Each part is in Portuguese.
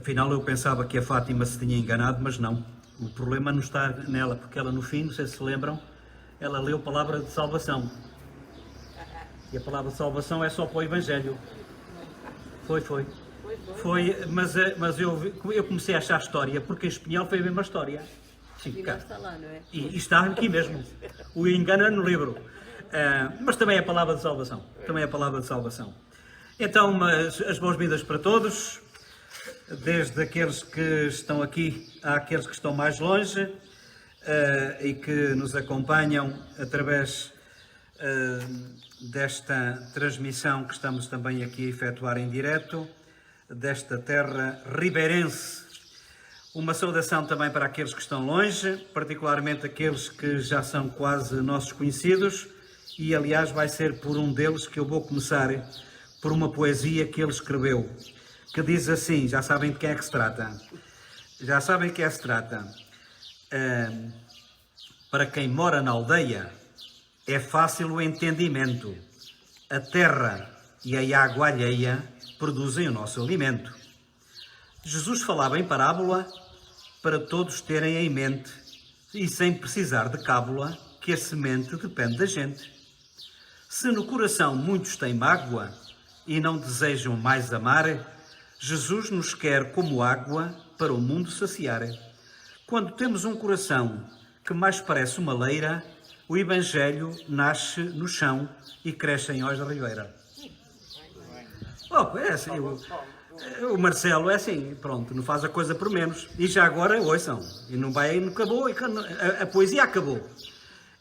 Afinal, eu pensava que a Fátima se tinha enganado, mas não. O problema não está nela, porque ela no fim, não sei se se lembram, ela leu palavra de salvação. E a palavra de salvação é só para o Evangelho. Foi, mas eu comecei a achar história, porque em espanhol foi a mesma história. Sim, E não está lá, não é? e está aqui mesmo. O engano é no livro. Mas também é a palavra de salvação. Também é a palavra de salvação. Então, as boas-vindas para todos, desde aqueles que estão aqui àqueles que estão mais longe e que nos acompanham através desta transmissão que estamos também aqui a efetuar em direto, desta terra ribeirense. Uma saudação também para aqueles que estão longe, particularmente aqueles que já são quase nossos conhecidos, e aliás vai ser por um deles que eu vou começar, por uma poesia que ele escreveu, que diz assim, já sabem de quem é que se trata. Já sabem de quem é que se trata. Para quem mora na aldeia, é fácil o entendimento. A terra e a água alheia produzem o nosso alimento. Jesus falava em parábola para todos terem em mente, e sem precisar de cábula, que a semente depende da gente. Se no coração muitos têm mágoa e não desejam mais amar, Jesus nos quer como água para o mundo saciar. Quando temos um coração que mais parece uma leira, o Evangelho nasce no chão e cresce em Ós da Ribeira. É assim, o Marcelo é assim, pronto, não faz a coisa por menos. E já agora, ouçam, e não acabou, a poesia acabou.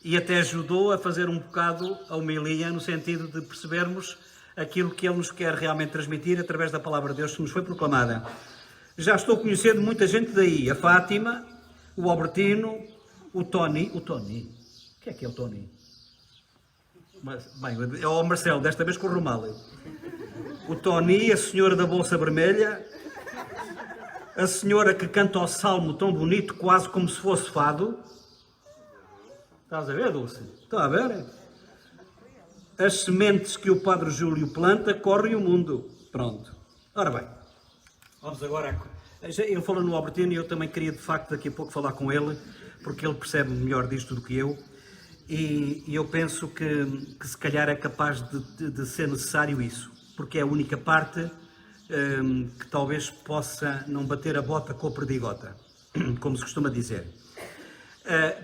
E até ajudou a fazer um bocado a homilia, no sentido de percebermos aquilo que ele nos quer realmente transmitir através da palavra de Deus que nos foi proclamada. Já estou conhecendo muita gente daí, a Fátima, o Albertino, o Tony. O que é o Tony? Bem, é o Marcelo, desta vez correu mal. O Tony, a senhora da bolsa vermelha, a senhora que canta o salmo tão bonito, quase como se fosse fado. Estás a ver, Dulce? Está a ver? As sementes que o Padre Júlio planta correm o mundo. Pronto. Ora bem, vamos agora. Ele falou no Albertino e eu também queria de facto daqui a pouco falar com ele, porque ele percebe melhor disto do que eu. E eu penso que se calhar é capaz de ser necessário isso, porque é a única parte que talvez possa não bater a bota com a perdigota, como se costuma dizer.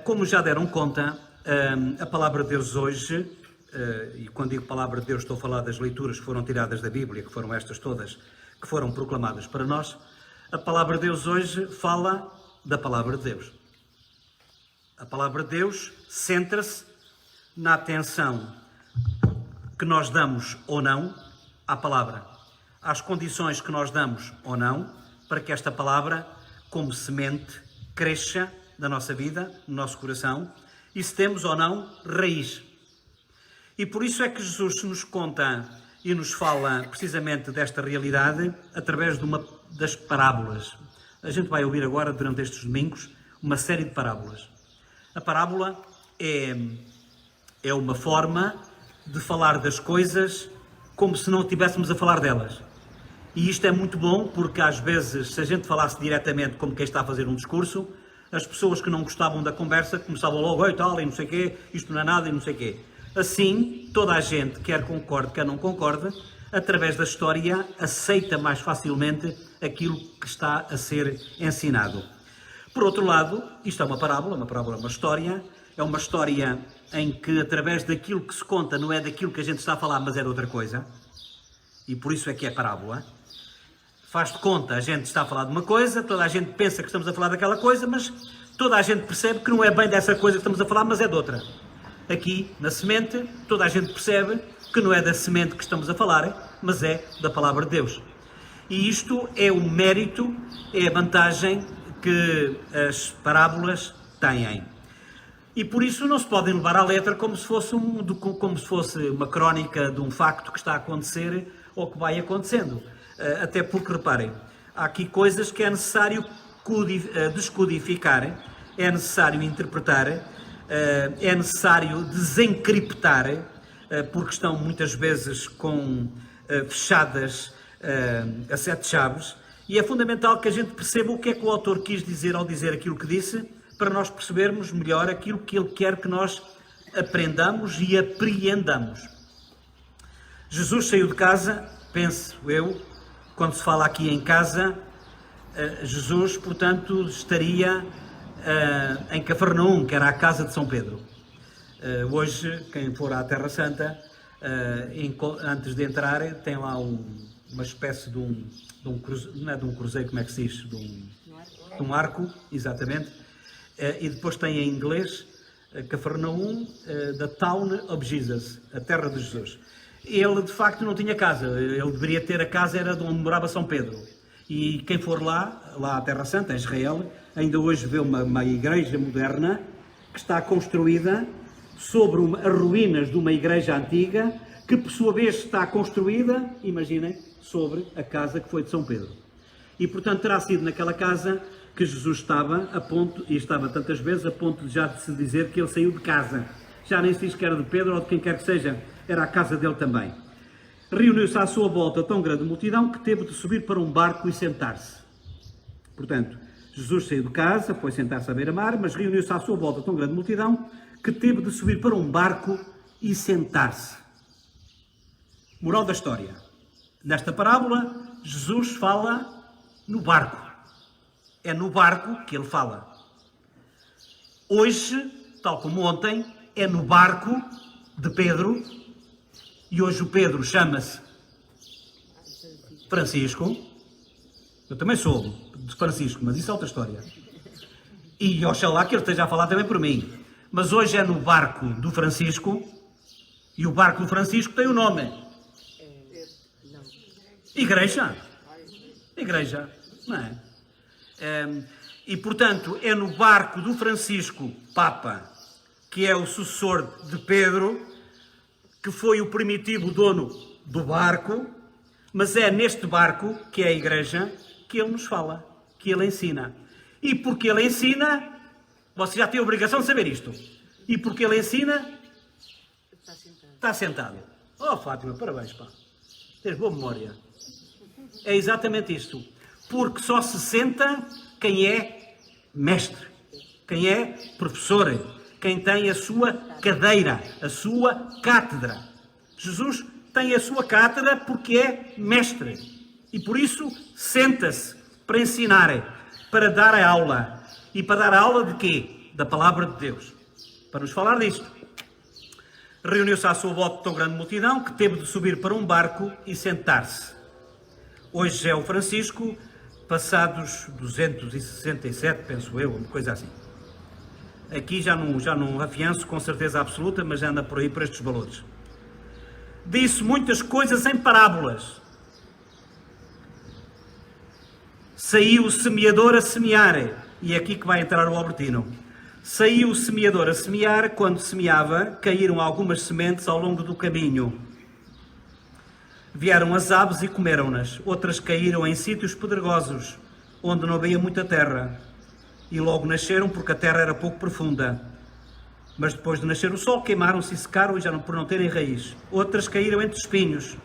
Como já deram conta, a palavra de Deus hoje, e quando digo palavra de Deus estou a falar das leituras que foram tiradas da Bíblia, que foram estas todas, que foram proclamadas para nós, a palavra de Deus hoje fala da palavra de Deus. A palavra de Deus centra-se na atenção que nós damos ou não à palavra, às condições que nós damos ou não, para que esta palavra, como semente, cresça na nossa vida, no nosso coração, e se temos ou não raiz. E por isso é que Jesus nos conta e nos fala precisamente desta realidade através de uma das parábolas. A gente vai ouvir agora, durante estes domingos, uma série de parábolas. A parábola é uma forma de falar das coisas como se não estivéssemos a falar delas. E isto é muito bom porque às vezes, se a gente falasse diretamente como quem está a fazer um discurso, as pessoas que não gostavam da conversa começavam logo, e tal, e não sei o quê, isto não é nada e não sei o quê. Assim, toda a gente, quer concorde, quer não concorde, através da história, aceita mais facilmente aquilo que está a ser ensinado. Por outro lado, isto é uma parábola é uma história em que, através daquilo que se conta, não é daquilo que a gente está a falar, mas é de outra coisa, e por isso é que é parábola. Faz de conta, a gente está a falar de uma coisa, toda a gente pensa que estamos a falar daquela coisa, mas toda a gente percebe que não é bem dessa coisa que estamos a falar, mas é de outra. Aqui, na semente, toda a gente percebe que não é da semente que estamos a falar, mas é da palavra de Deus. E isto é o mérito, é a vantagem que as parábolas têm. E por isso não se podem levar à letra como se fosse uma crónica de um facto que está a acontecer ou que vai acontecendo. Até porque, reparem, há aqui coisas que é necessário descodificar, é necessário interpretar, é necessário desencriptar, porque estão muitas vezes fechadas a 7 chaves, E é fundamental que a gente perceba o que é que o autor quis dizer ao dizer aquilo que disse, para nós percebermos melhor aquilo que ele quer que nós aprendamos e apreendamos. Jesus saiu de casa, penso eu, quando se fala aqui em casa, Jesus, portanto, estaria em Cafarnaum, que era a casa de São Pedro. Hoje, quem for à Terra Santa, antes de entrar, tem lá uma espécie de um cruzeiro, não é de um cruzeiro, como é que se diz? De um arco, exatamente. E depois tem em inglês Cafarnaum, the town of Jesus, a terra de Jesus. Ele, de facto, não tinha casa. Ele deveria ter a casa, era de onde morava São Pedro. E quem for lá à Terra Santa, em Israel, ainda hoje vê uma igreja moderna que está construída sobre as ruínas de uma igreja antiga, que por sua vez está construída, imaginem, sobre a casa que foi de São Pedro. E portanto terá sido naquela casa que Jesus estava a ponto, e estava tantas vezes a ponto de já de se dizer que ele saiu de casa. Já nem se diz que era de Pedro ou de quem quer que seja, era a casa dele também. Reuniu-se à sua volta tão grande multidão que teve de subir para um barco e sentar-se. Portanto, Jesus saiu de casa, foi sentar-se à beira-mar, mas reuniu-se à sua volta tão grande multidão que teve de subir para um barco e sentar-se. Moral da história. Nesta parábola, Jesus fala no barco. É no barco que ele fala. Hoje, tal como ontem, é no barco de Pedro, e hoje o Pedro chama-se Francisco. Eu também sou de Francisco, mas isso é outra história. E oxalá que ele esteja a falar também por mim. Mas hoje é no barco do Francisco, e o barco do Francisco tem o nome. Igreja. Igreja, não é? E portanto é no barco do Francisco, Papa, que é o sucessor de Pedro, que foi o primitivo dono do barco, mas é neste barco, que é a Igreja, que ele nos fala, que ele ensina. E porque ele ensina, você já tem a obrigação de saber isto. E porque ele ensina, está sentado. Oh, Fátima, parabéns, pá. Tens boa memória. É exatamente isto. Porque só se senta quem é mestre, quem é professor, quem tem a sua cadeira, a sua cátedra. Jesus tem a sua cátedra porque é mestre. E por isso senta-se para ensinar, para dar a aula. E para dar a aula de quê? Da palavra de Deus. Para nos falar disto. Reuniu-se à sua volta tão grande multidão que teve de subir para um barco e sentar-se. Hoje é o Francisco, passados 267, penso eu, uma coisa assim. Aqui já não afianço com certeza absoluta, mas anda por aí por estes valores. Disse muitas coisas em parábolas. Saiu o semeador a semear, e é aqui que vai entrar o Albertino. Saiu o semeador a semear, quando semeava, caíram algumas sementes ao longo do caminho. Vieram as aves e comeram-nas, outras caíram em sítios pedregosos, onde não havia muita terra, e logo nasceram porque a terra era pouco profunda. Mas depois de nascer o sol, queimaram-se e secaram, e já por não terem raiz. Outras caíram entre espinhos.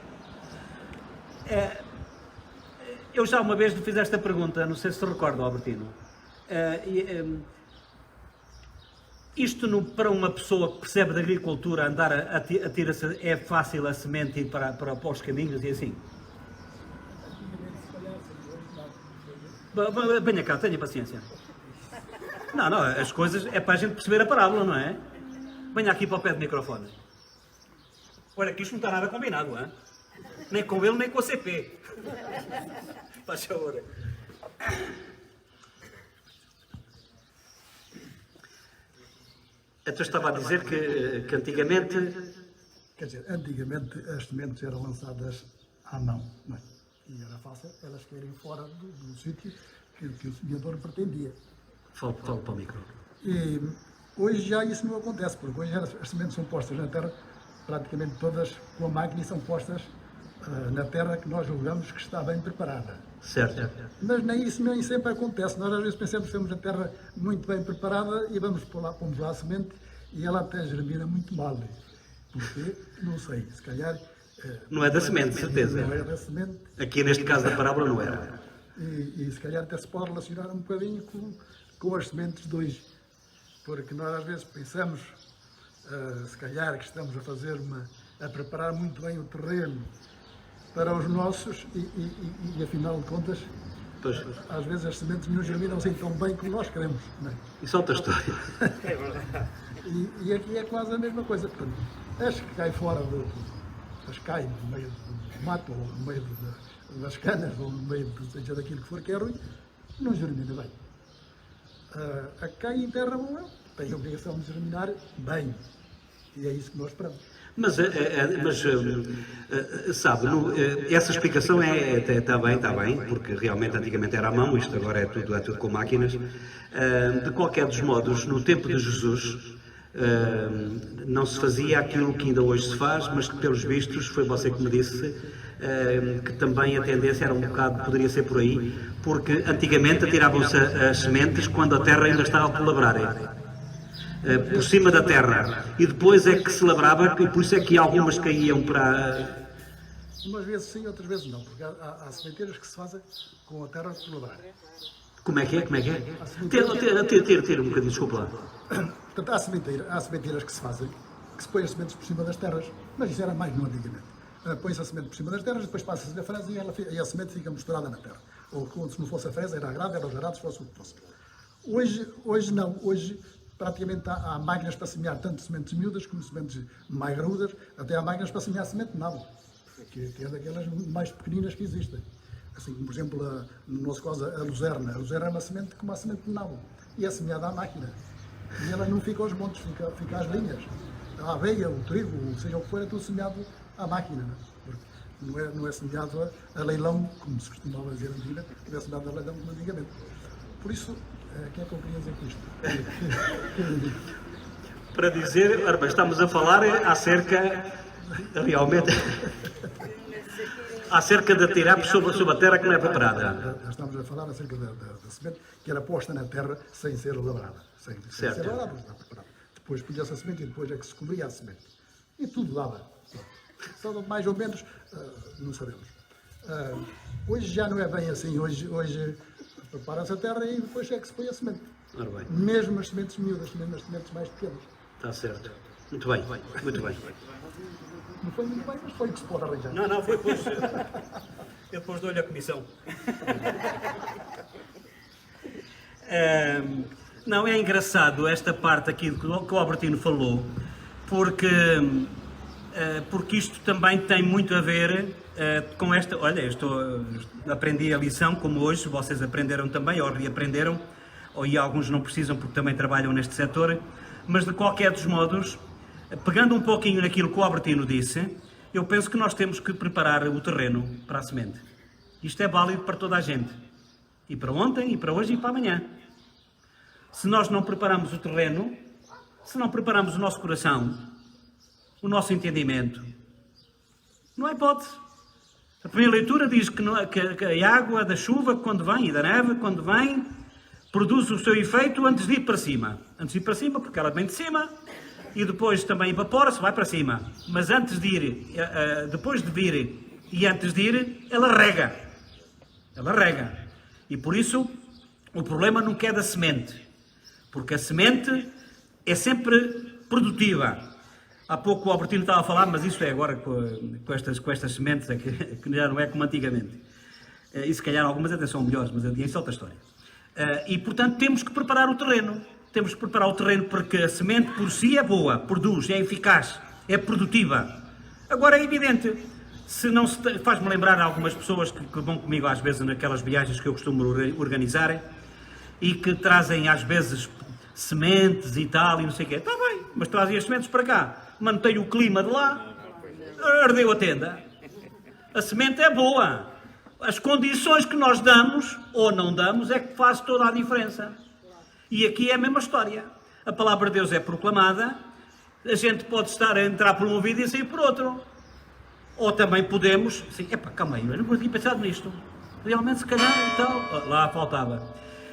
Eu já uma vez lhe fiz esta pergunta, não sei se recorda, Albertino. Isto para uma pessoa que percebe de agricultura, andar a tirar é fácil a semente ir para os caminhos e assim? Venha cá, tenha paciência. Não, as coisas é para a gente perceber a parábola, não é? Venha aqui para o pé do microfone. Olha, que isto não está nada combinado, hein? Nem com ele, nem com a CP. Faz favor. Então estava a dizer que antigamente... Quer dizer, antigamente as sementes eram lançadas à mão, não é? E era fácil elas caírem fora do sítio que o semeador pretendia. Fala para o micro. E hoje já isso não acontece, porque hoje as sementes são postas na terra, praticamente todas com a máquina, e são postas na terra que nós julgamos que está bem preparada. Certo. Mas nem isso nem sempre acontece. Nós às vezes pensamos que temos a terra muito bem preparada e pomos lá a semente e ela até germina muito mal. Porque, não sei, se calhar... Não é da semente, certeza. Não é da semente. Aqui neste caso da parábola não era. E se calhar até se pode relacionar um bocadinho com as sementes de hoje. Porque nós às vezes pensamos, se calhar que estamos a preparar muito bem o terreno para os nossos e afinal de contas, Pois. às vezes as sementes não germinam assim tão bem como nós queremos. Não é? Isso é outra história. E aqui é quase a mesma coisa. Portanto, as que caem fora, as que caem no meio do mato, ou no meio das canas, ou no meio seja daquilo que for que é ruim, não germina bem. A que cai em terra boa tem a obrigação de germinar bem. E é isso que nós esperamos. Mas sabe, essa explicação está bem, porque realmente antigamente era à mão, isto agora é tudo com máquinas. De qualquer dos modos, no tempo de Jesus, não se fazia aquilo que ainda hoje se faz, mas que pelos vistos, foi você que me disse, que também a tendência era um bocado, poderia ser por aí, porque antigamente atiravam-se as sementes quando a terra ainda estava por labrar. Por cima da terra, e depois é que se labrava, e por isso é que algumas caíam para... Umas vezes sim, outras vezes não, porque há sementeiras que se fazem com a terra por labrar. Como é que é? Ter um bocadinho, desculpa lá. Portanto, há sementeiras que se fazem, que se põem as sementes por cima das terras, mas isso era mais no antigamente. Põe-se a semente por cima das terras, depois passa-se a fresa e a semente fica misturada na terra. Ou se não fosse a fresa, era a grade, era os arados, fosse o que fosse. Hoje não, hoje praticamente há máquinas para semear tanto sementes miúdas como sementes mais grudas, até há máquinas para semear semente de nabo, que é daquelas mais pequeninas que existem. Assim, por exemplo, no nosso caso, a luzerna. A luzerna é uma semente como a semente de nabo, e é semeada à máquina. E ela não fica aos montes, fica às linhas. A aveia, o trigo, seja o que for, é tudo semeado à máquina. Não é semeado a leilão, como se costumava dizer antigamente, não é semeado a leilão como antigamente. Por isso, o que é que eu queria dizer com isto? Para dizer, ora bem, estamos a falar acerca, realmente, acerca de atirar sobre a terra que não é preparada. Estamos a falar acerca da semente que era posta na terra sem ser lavrada. Sem ser lavrada, está preparada. Depois punha-se a semente e depois é que se cobria a semente. E tudo dava. Só mais ou menos, não sabemos. Hoje já não é bem assim. Hoje prepara-se a terra e depois é que se põe a semente. Mesmo as sementes miúdas, mesmo as sementes mais pequenas. Está certo. Muito bem, muito bem. Não foi muito bem, mas foi o que se pode arranjar. Não, foi depois. Eu depois dou-lhe a comissão. Não, é engraçado esta parte aqui que o Albertino falou, porque isto também tem muito a ver com esta... Olha, aprendi a lição, como hoje, vocês aprenderam também, ou reaprenderam, e alguns não precisam porque também trabalham neste setor, mas de qualquer dos modos, pegando um pouquinho naquilo que o Albertino disse, eu penso que nós temos que preparar o terreno para a semente. Isto é válido para toda a gente. E para ontem, e para hoje, e para amanhã. Se nós não preparamos o terreno, se não preparamos o nosso coração, o nosso entendimento, não há hipótese. A primeira leitura diz que a água da chuva, quando vem, e da neve, quando vem, produz o seu efeito antes de ir para cima. Antes de ir para cima, porque ela vem de cima, e depois também evapora-se, vai para cima. Mas antes de ir, depois de vir e antes de ir, ela rega. Ela rega. E por isso, o problema não é da semente. Porque a semente é sempre produtiva. Há pouco o Albertino estava a falar, mas isso é agora com estas sementes, que já não é como antigamente. E se calhar algumas até são melhores, mas isso é outra história. E portanto temos que preparar o terreno. Temos que preparar o terreno porque a semente por si é boa, produz, é eficaz, é produtiva. Agora é evidente, se não se faz-me lembrar algumas pessoas que vão comigo às vezes naquelas viagens que eu costumo organizar e que trazem às vezes sementes e tal e não sei o quê. Está bem, mas trazem as sementes para cá. Mantém o clima de lá, ardeu a tenda. A semente é boa. As condições que nós damos ou não damos é que faz toda a diferença. E aqui é a mesma história. A palavra de Deus é proclamada, a gente pode estar a entrar por um ouvido e sair por outro. Ou também podemos... Sim, calma aí, eu não tinha pensado nisto. Realmente, se calhar, então... Lá faltava.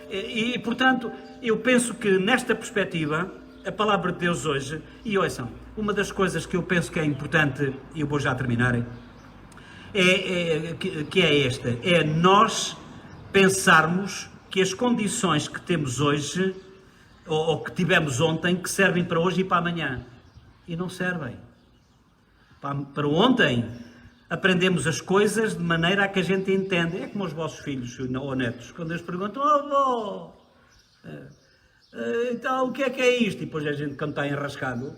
E, portanto, eu penso que nesta perspectiva, a palavra de Deus hoje... E ouçam, uma das coisas que eu penso que é importante, e eu vou já terminar, que é esta. É nós pensarmos que as condições que temos hoje, ou que tivemos ontem, que servem para hoje e para amanhã. E não servem. Para ontem, aprendemos as coisas de maneira a que a gente entende. É como os vossos filhos ou netos, quando eles perguntam: "Oh, avó, então o que é isto?" E depois a gente, quando está enrascado,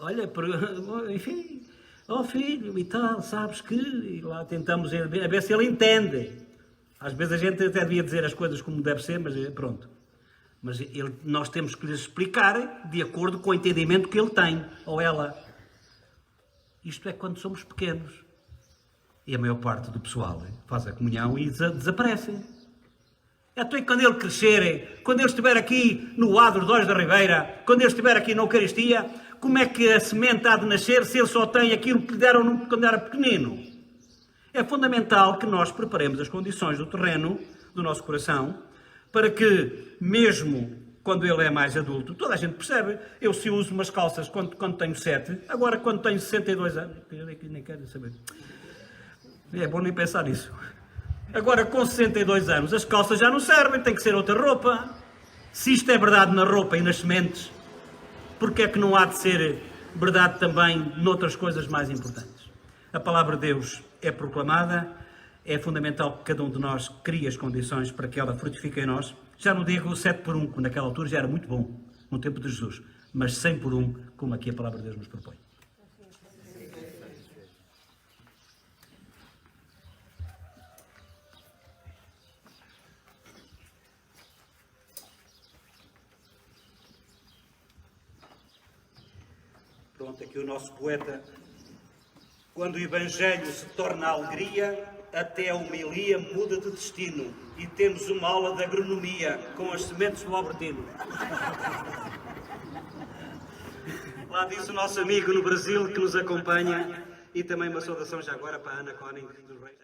olha, enfim, "Oh filho, e tal, sabes que..." E lá tentamos a ver se ele entende. Às vezes a gente até devia dizer as coisas como deve ser, mas pronto. Mas nós temos que lhe explicar de acordo com o entendimento que ele tem, ou ela. Isto é quando somos pequenos. E a maior parte do pessoal faz a comunhão e desaparece. Até quando ele crescer, quando ele estiver aqui no Adro de Óis da Ribeira, quando ele estiver aqui na Eucaristia, como é que a semente há de nascer se ele só tem aquilo que lhe deram quando era pequenino? É fundamental que nós preparemos as condições do terreno, do nosso coração, para que, mesmo quando ele é mais adulto, toda a gente percebe. Eu, se uso umas calças quando tenho 7, agora quando tenho 62 anos, eu nem quero saber. É bom nem pensar nisso. Agora, com 62 anos, as calças já não servem, tem que ser outra roupa. Se isto é verdade na roupa e nas sementes, porque é que não há de ser verdade também noutras coisas mais importantes? A palavra de Deus é proclamada, é fundamental que cada um de nós crie as condições para que ela frutifique em nós. Já não digo 7 por 1, que naquela altura já era muito bom, no tempo de Jesus, mas 100 por 1, como aqui a palavra de Deus nos propõe. Pronto, aqui o nosso poeta. Quando o Evangelho se torna alegria, até a homilia muda de destino. E temos uma aula de agronomia com as sementes do Albertino. Lá diz o nosso amigo no Brasil que nos acompanha. E também uma saudação já agora para a Ana Cóning dos Reis.